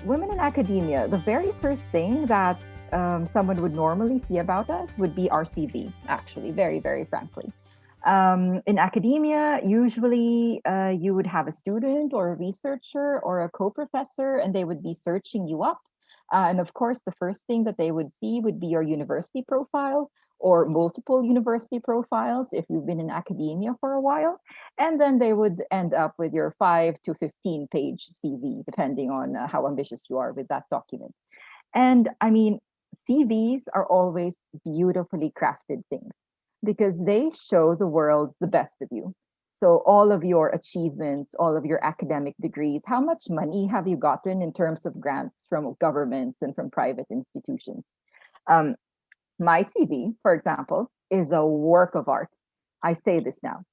women in academia, the very first thing that someone would normally see about us would be our CV, actually, very, very frankly. In academia, usually you would have a student or a researcher or a co-professor, and they would be searching you up. And of course, the first thing that they would see would be your university profile or multiple university profiles if you've been in academia for a while. And then they would end up with your 5 to 15 page CV, depending on how ambitious you are with that document. And I mean, CVs are always beautifully crafted things because they show the world the best of you. So all of your achievements, all of your academic degrees, how much money have you gotten in terms of grants from governments and from private institutions? My CV, for example, is a work of art. I say this now.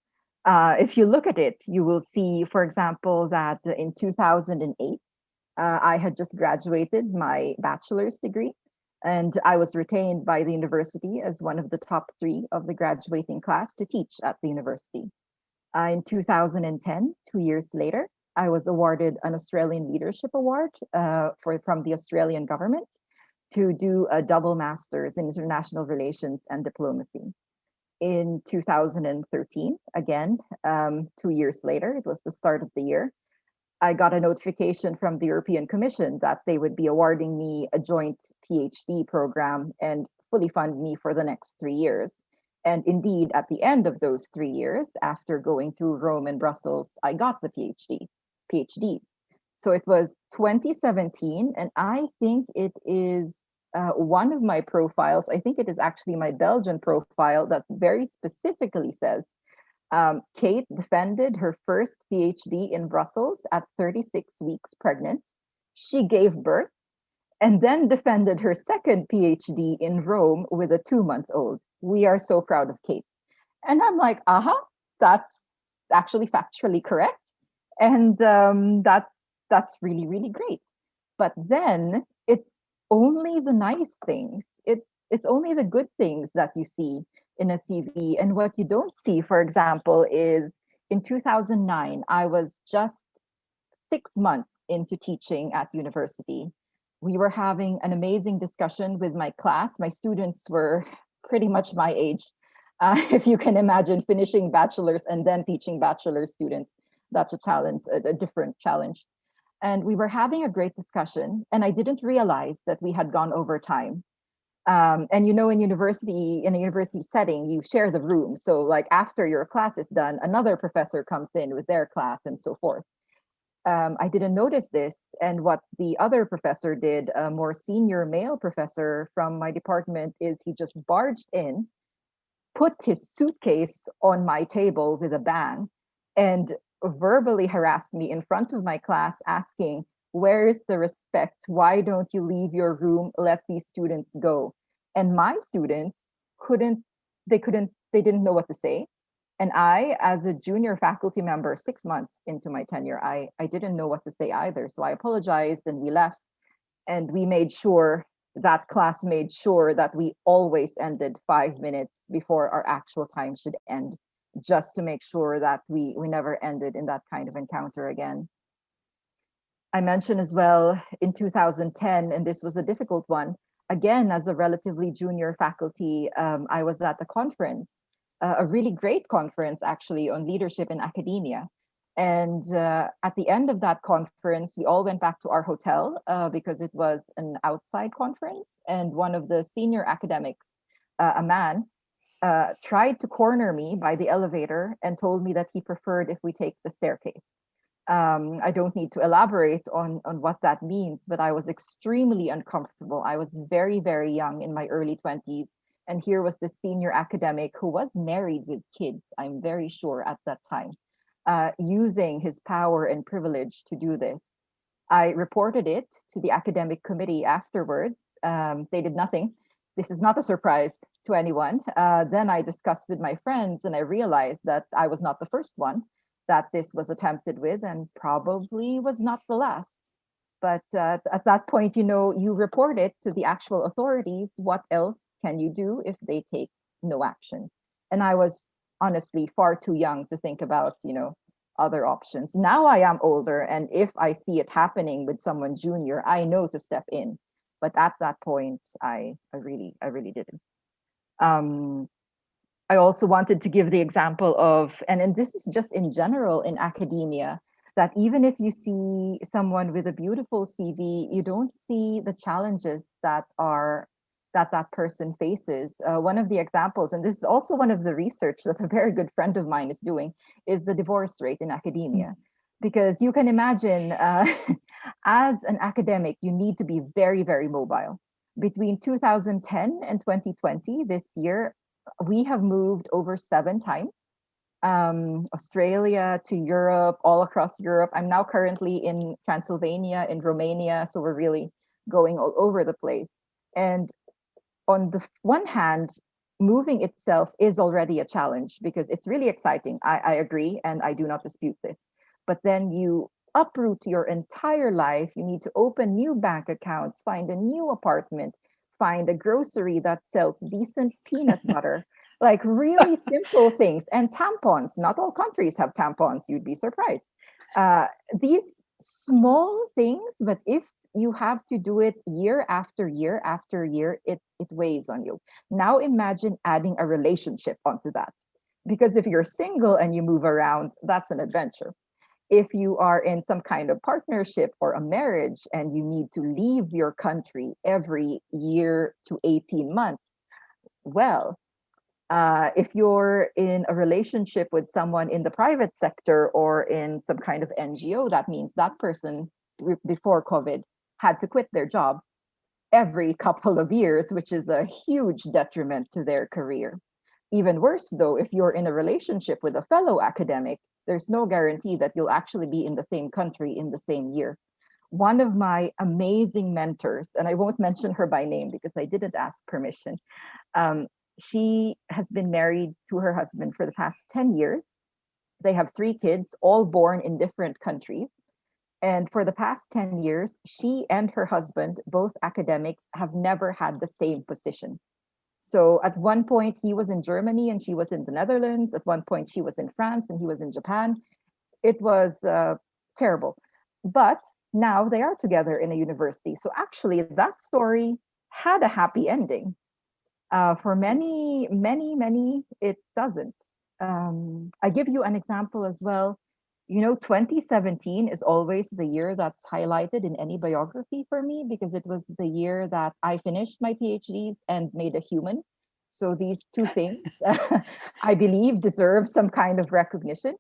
If you look at it, you will see, for example, that in 2008, I had just graduated my bachelor's degree, and I was retained by the university as one of the top 3 of the graduating class to teach at the university. In 2010, 2 years later, I was awarded an Australian Leadership Award from the Australian government to do a double master's in international relations and diplomacy. In 2013, again, 2 years later, it was the start of the year, I got a notification from the European Commission that they would be awarding me a joint PhD program and fully fund me for the next 3 years. And indeed, at the end of those 3 years, after going through Rome and Brussels, I got the PhD. So it was 2017, and I think it is one of my profiles. I think it is actually my Belgian profile that very specifically says, Kate defended her first PhD in Brussels at 36 weeks pregnant. She gave birth and then defended her second PhD in Rome with a 2-month-old. We are so proud of Kate. And I'm like, that's actually factually correct. And that's really, really great. But then it's only the nice things. It's only the good things that you see in a CV. And what you don't see, for example, is in 2009, I was just 6 months into teaching at university. We were having an amazing discussion with my class. My students were pretty much my age. If you can imagine finishing bachelor's and then teaching bachelor students, that's a challenge, a different challenge. And we were having a great discussion, and I didn't realize that we had gone over time. And in a university setting, you share the room. So like after your class is done, another professor comes in with their class and so forth. I didn't notice this. And what the other professor did, a more senior male professor from my department, is he just barged in, put his suitcase on my table with a bang, and verbally harassed me in front of my class, asking, "Where's the respect? Why don't you leave your room? Let these students go." And my students they didn't know what to say. And I, as a junior faculty member, 6 months into my tenure, I didn't know what to say either. So I apologized and we left. And we made sure, that class made sure that we always ended 5 minutes before our actual time should end, just to make sure that we never ended in that kind of encounter again. I mentioned as well in 2010, and this was a difficult one, again, as a relatively junior faculty, I was at a conference, a really great conference actually on leadership in academia. And at the end of that conference, we all went back to our hotel because it was an outside conference. And one of the senior academics, a man, tried to corner me by the elevator and told me that he preferred if we take the staircase. I don't need to elaborate on what that means, but I was extremely uncomfortable. I was very, very young, in my early 20s. And here was this senior academic who was married with kids, I'm very sure at that time, using his power and privilege to do this. I reported it to the academic committee afterwards. They did nothing. This is not a surprise to anyone. Then I discussed with my friends, and I realized that I was not the first one that this was attempted with, and probably was not the last. But at that point, you report it to the actual authorities. What else can you do if they take no action? And I was honestly far too young to think about, other options. Now I am older, and if I see it happening with someone junior, I know to step in. But at that point, I really didn't. I also wanted to give the example of, and this is just in general in academia, that even if you see someone with a beautiful CV, you don't see the challenges that that person faces. One of the examples, and this is also one of the research that a very good friend of mine is doing, is the divorce rate in academia. Because you can imagine, as an academic, you need to be very, very mobile. Between 2010 and 2020, this year, we have moved over 7 times. Australia to Europe, all across Europe. I'm now currently in Transylvania, in Romania, so we're really going all over the place. And on the one hand, moving itself is already a challenge because it's really exciting. I agree, and I do not dispute this. But then you uproot your entire life. You need to open new bank accounts, find a new apartment, find a grocery that sells decent peanut butter, like really simple things. And tampons. Not all countries have tampons. You'd be surprised. These small things, but if you have to do it year after year after year, it weighs on you. Now imagine adding a relationship onto that. Because if you're single and you move around, that's an adventure. If you are in some kind of partnership or a marriage and you need to leave your country every year to 18 months, well, if you're in a relationship with someone in the private sector or in some kind of NGO, that means that person before COVID had to quit their job every couple of years, which is a huge detriment to their career. Even worse, though, if you're in a relationship with a fellow academic, there's no guarantee that you'll actually be in the same country in the same year. One of my amazing mentors, and I won't mention her by name because I didn't ask permission, she has been married to her husband for the past 10 years. They have 3 kids, all born in different countries. And for the past 10 years, she and her husband, both academics, have never had the same position. So at one point, he was in Germany and she was in the Netherlands. At one point, she was in France and he was in Japan. It was terrible. But now they are together in a university. So actually, that story had a happy ending. For many, it doesn't. I give you an example as well. 2017 is always the year that's highlighted in any biography for me because it was the year that I finished my PhDs and made a human. So these 2 things, I believe, deserve some kind of recognition.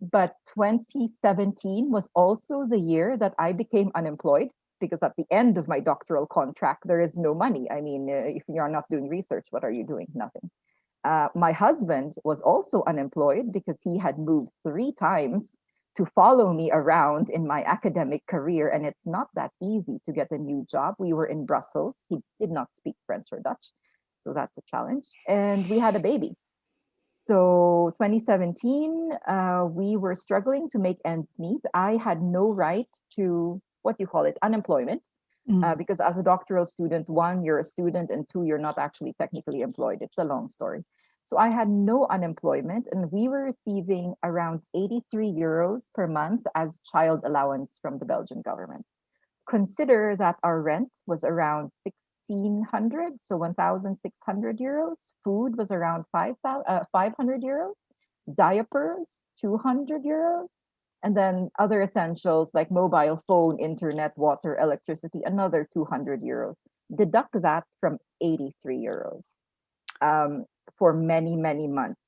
But 2017 was also the year that I became unemployed because at the end of my doctoral contract, there is no money. I mean, if you're not doing research, what are you doing? Nothing. My husband was also unemployed because he had moved 3 times to follow me around in my academic career. And it's not that easy to get a new job. We were in Brussels. He did not speak French or Dutch. So that's a challenge. And we had a baby. So 2017, we were struggling to make ends meet. I had no right to, what do you call it, unemployment. Because as a doctoral student, 1, you're a student, and 2, you're not actually technically employed. It's a long story. So I had no unemployment, and we were receiving around 83 euros per month as child allowance from the Belgian government. Consider that our rent was around 1,600, so 1,600 euros. Food was around 500 euros. Diapers, 200 euros. And then other essentials like mobile phone, internet, water, electricity, another 200 euros. Deduct that from 83 euros for many, many months.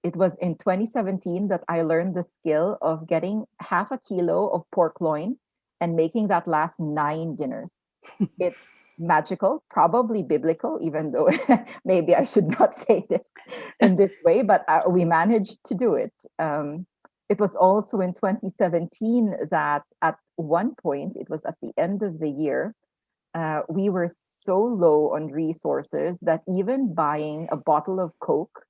It was in 2017 that I learned the skill of getting half a kilo of pork loin and making that last 9 dinners. It's magical, probably biblical, even though maybe I should not say this in this way, but we managed to do it. It was also in 2017 that at one point, it was at the end of the year, we were so low on resources that even buying a bottle of Coke,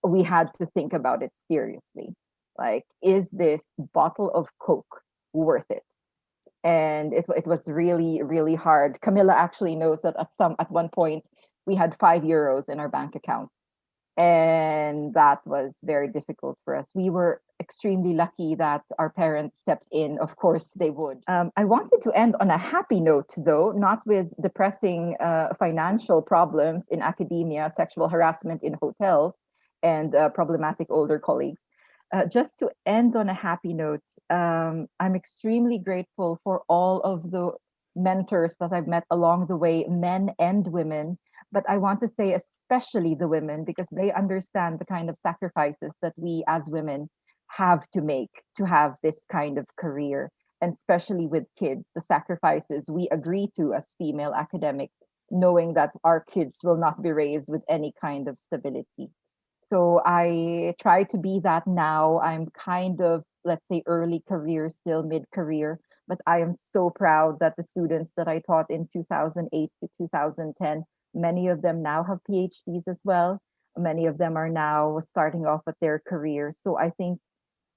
we had to think about it seriously. Like, is this bottle of Coke worth it? And it was really, really hard. Camilla actually knows that at one point, we had 5 euros in our bank account. And that was very difficult for us. We were extremely lucky that our parents stepped in. Of course, they would. I wanted to end on a happy note, though, not with depressing financial problems in academia, sexual harassment in hotels, and problematic older colleagues. Just to end on a happy note, I'm extremely grateful for all of the mentors that I've met along the way, men and women. But I want to say especially the women, because they understand the kind of sacrifices that we as women have to make to have this kind of career. And especially with kids, the sacrifices we agree to as female academics, knowing that our kids will not be raised with any kind of stability. So I try to be that now. I'm kind of, let's say, early career, still mid-career, but I am so proud that the students that I taught in 2008 to 2010, many of them now have PhDs as well. Many of them are now starting off at their career. So I think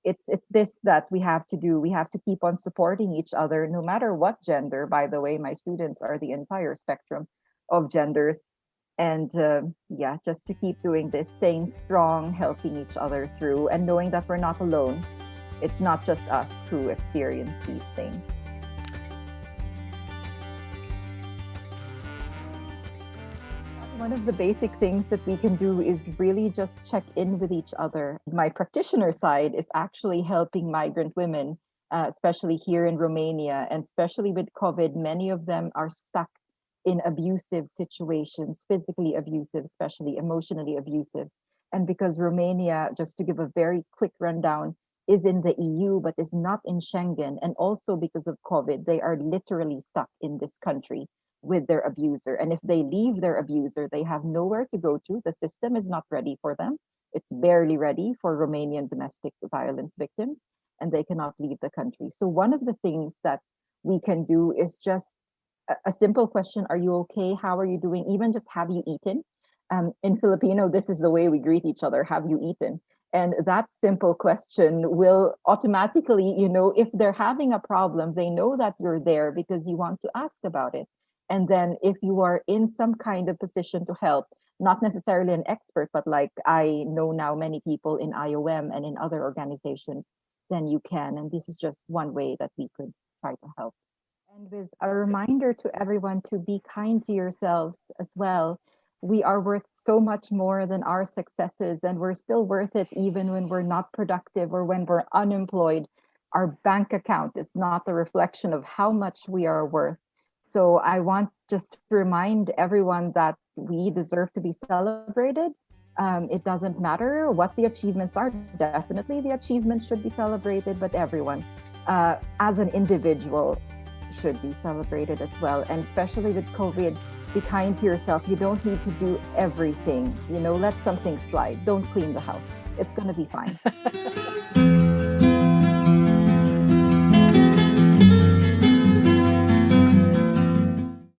it's this that we have to do. We have to keep on supporting each other, no matter what gender. By the way, my students are the entire spectrum of genders. And yeah, just to keep doing this, staying strong, helping each other through, and knowing that we're not alone. It's not just us who experience these things. One of the basic things that we can do is really just check in with each other. My practitioner side is actually helping migrant women, especially here in Romania, and especially with COVID, many of them are stuck in abusive situations, physically abusive, especially emotionally abusive. And because Romania, just to give a very quick rundown, is in the EU but is not in Schengen, and also because of COVID, they are literally stuck in this country with their abuser. And if they leave their abuser, they have nowhere to go to. The system is not ready for them. It's barely ready for Romanian domestic violence victims, and they cannot leave the country. So one of the things that we can do is just a simple question: are you okay? How are you doing? Even just, have you eaten? In Filipino, this is the way we greet each other: have you eaten? And that simple question will automatically, if they're having a problem, they know that you're there because you want to ask about it. And then if you are in some kind of position to help, not necessarily an expert, but like I know now many people in IOM and in other organizations, then you can. And this is just one way that we could try to help. And with a reminder to everyone to be kind to yourselves as well. We are worth so much more than our successes, and we're still worth it even when we're not productive or when we're unemployed. Our bank account is not a reflection of how much we are worth. So I want just to remind everyone that we deserve to be celebrated. It doesn't matter what the achievements are. Definitely the achievements should be celebrated, but everyone as an individual should be celebrated as well. And especially with COVID, be kind to yourself. You don't need to do everything. Let something slide. Don't clean the house. It's going to be fine.